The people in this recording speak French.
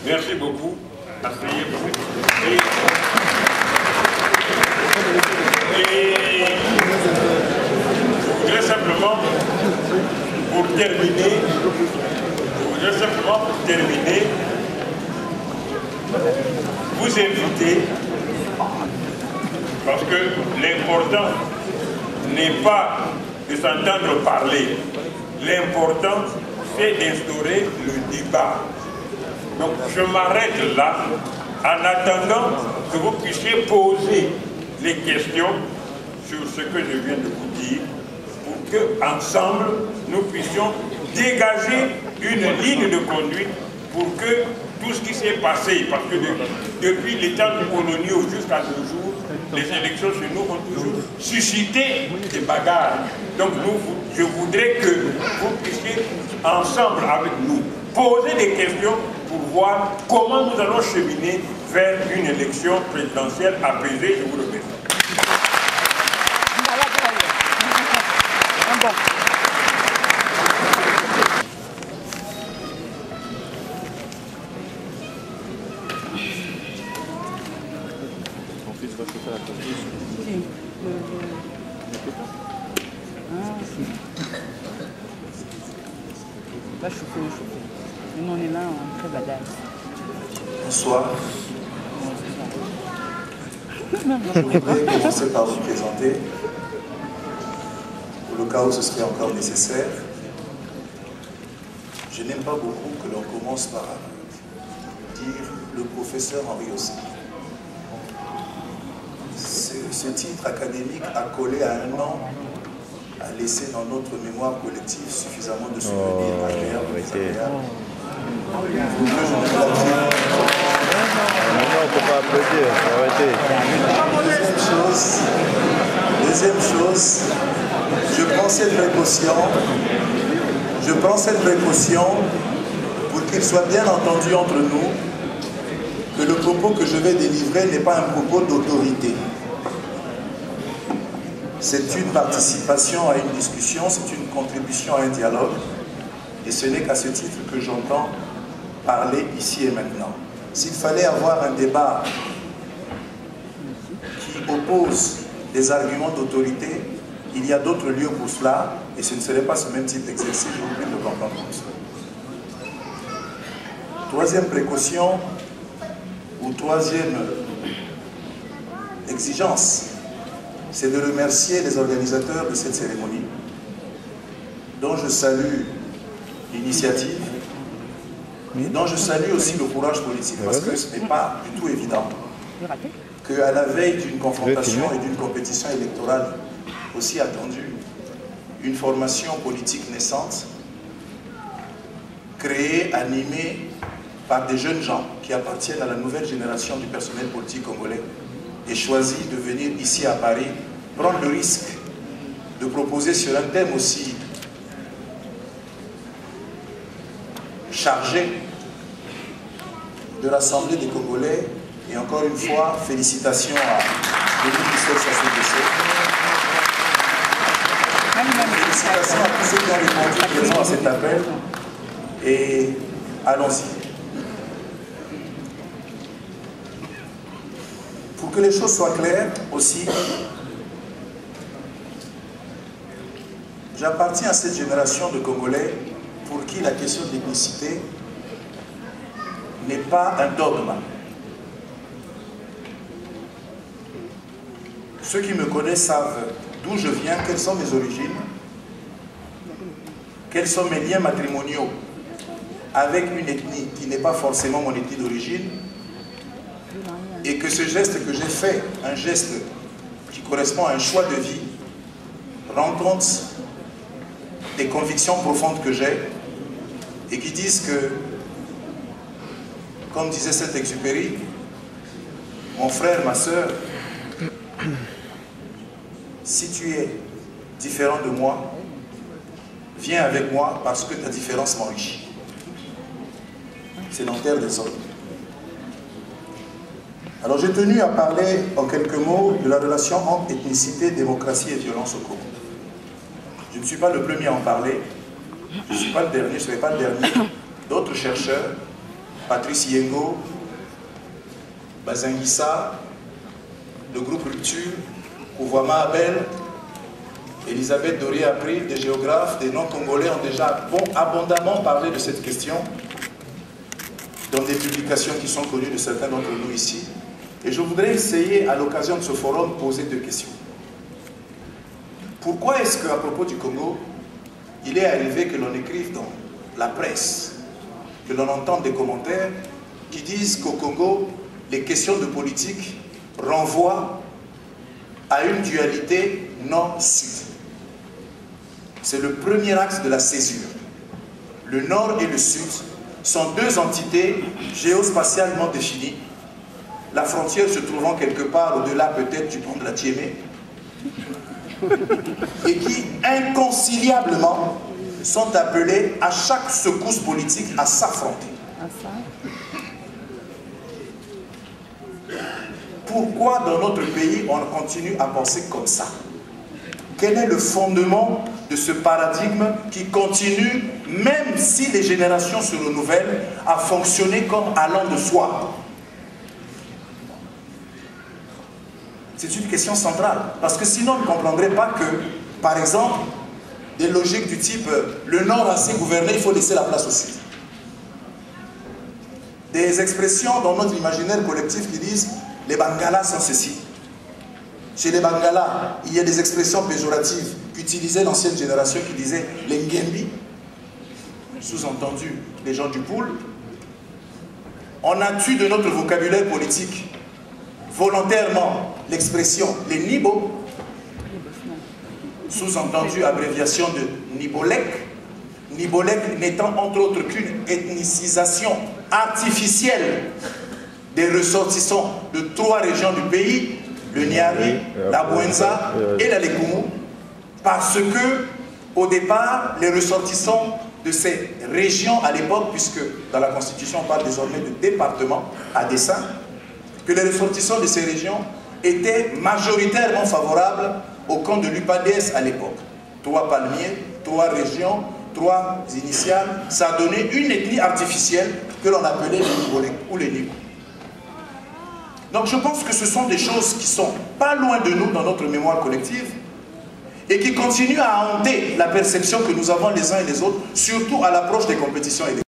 Merci beaucoup. Asseyez-vous. Et je voudrais simplement, pour terminer, vous inviter, parce que l'important n'est pas de s'entendre parler, l'important c'est d'instaurer le débat. Donc je m'arrête là, en attendant que vous puissiez poser les questions sur ce que je viens de vous dire, pour que ensemble nous puissions dégager une ligne de conduite pour que tout ce qui s'est passé, parce que depuis les temps coloniaux jusqu'à nos jours, les élections chez nous ont toujours suscité des bagarres. Donc je voudrais que vous puissiez ensemble avec nous poser des questions pour voir comment nous allons cheminer vers une élection présidentielle apaisée. Je vous remercie. Va chauffer. Nous, on est là, on fait badaille. Bonsoir. Je voudrais commencer par vous présenter, pour le cas où ce serait encore nécessaire. Je n'aime pas beaucoup que l'on commence par dire le professeur Henri Ossi. Ce titre académique accolé à un nom a laissé dans notre mémoire collective suffisamment de souvenirs agréables. Non, on ne peut pas applaudir, arrêtez. Deuxième chose, je prends cette précaution pour qu'il soit bien entendu entre nous que le propos que je vais délivrer n'est pas un propos d'autorité. C'est une participation à une discussion, c'est une contribution à un dialogue, et ce n'est qu'à ce titre que j'entends parler ici et maintenant. S'il fallait avoir un débat qui oppose des arguments d'autorité, il y a d'autres lieux pour cela, et ce ne serait pas ce même type d'exercice, je vous prie de le comprendre comme ça. Troisième précaution, ou troisième exigence, c'est de remercier les organisateurs de cette cérémonie, dont je salue l'initiative, et dont je salue aussi le courage politique, parce que ce n'est pas du tout évident qu'à la veille d'une confrontation et d'une compétition électorale aussi attendue, une formation politique naissante, créée, animée par des jeunes gens qui appartiennent à la nouvelle génération du personnel politique congolais, et choisi de venir ici à Paris, prendre le risque de proposer sur un thème aussi chargé de rassembler des Congolais. Et encore une fois, félicitations à Denis Sassou-Nguesso. Félicitations à tous ceux qui ont répondu présents à cet appel. Et allons-y. Pour que les choses soient claires aussi, j'appartiens à cette génération de Congolais pour qui la question de l'ethnicité n'est pas un dogme. Ceux qui me connaissent savent d'où je viens, quelles sont mes origines, quels sont mes liens matrimoniaux avec une ethnie qui n'est pas forcément mon ethnie d'origine, et que ce geste que j'ai fait, un geste qui correspond à un choix de vie, rend compte des convictions profondes que j'ai, et qui disent que, comme disait Saint-Exupéry, mon frère, ma soeur, si tu es différent de moi, viens avec moi parce que ta différence m'enrichit. C'est dans Terre des Hommes. Alors j'ai tenu à parler en quelques mots de la relation entre ethnicité, démocratie et violence au Congo. Je ne suis pas le premier à en parler, je ne suis pas le dernier, je ne serai pas le dernier. D'autres chercheurs Patrice Yengo, Bazangissa, le groupe Rupture, Kouvoama Abel, Elisabeth Doré-Apri, des géographes, des non-congolais ont déjà abondamment parlé de cette question dans des publications qui sont connues de certains d'entre nous ici. Et je voudrais essayer, à l'occasion de ce forum, poser deux questions. Pourquoi est-ce qu'à propos du Congo, il est arrivé que l'on écrive dans la presse, que l'on entende des commentaires qui disent qu'au Congo, les questions de politique renvoient à une dualité nord-sud? C'est le premier axe de la césure. Le nord et le sud sont deux entités géospatialement définies, la frontière se trouvant quelque part au-delà peut-être du pont de la Tiémé, et qui inconciliablement sont appelés à chaque secousse politique à s'affronter. Pourquoi dans notre pays on continue à penser comme ça? Quel est le fondement de ce paradigme qui continue, même si les générations se renouvellent, à fonctionner comme allant de soi? C'est une question centrale, parce que sinon on ne comprendrait pas que, par exemple, des logiques du type le Nord a assez gouverné, il faut laisser la place au Sud. Des expressions dans notre imaginaire collectif qui disent les Bangalas sont ceci. Chez les Bangalas, il y a des expressions péjoratives qu'utilisait l'ancienne génération qui disaient les Ngembi, sous-entendu les gens du poule. On a tué de notre vocabulaire politique volontairement l'expression les Nibo, sous-entendu abréviation de Nibolek, Nibolek n'étant entre autres qu'une ethnicisation artificielle des ressortissants de 3 régions du pays, le Niari, la Bouenza et la Lekumu, parce que au départ, les ressortissants de ces régions à l'époque, puisque dans la Constitution on parle désormais de département à dessein, que les ressortissants de ces régions étaient majoritairement favorables au camp de l'UPADS à l'époque. 3 palmiers, 3 régions, 3 initiales, ça a donné une ethnie artificielle que l'on appelait les Nibolek ou les Nibo. Donc je pense que ce sont des choses qui sont pas loin de nous dans notre mémoire collective et qui continuent à hanter la perception que nous avons les uns et les autres, surtout à l'approche des compétitions électorales.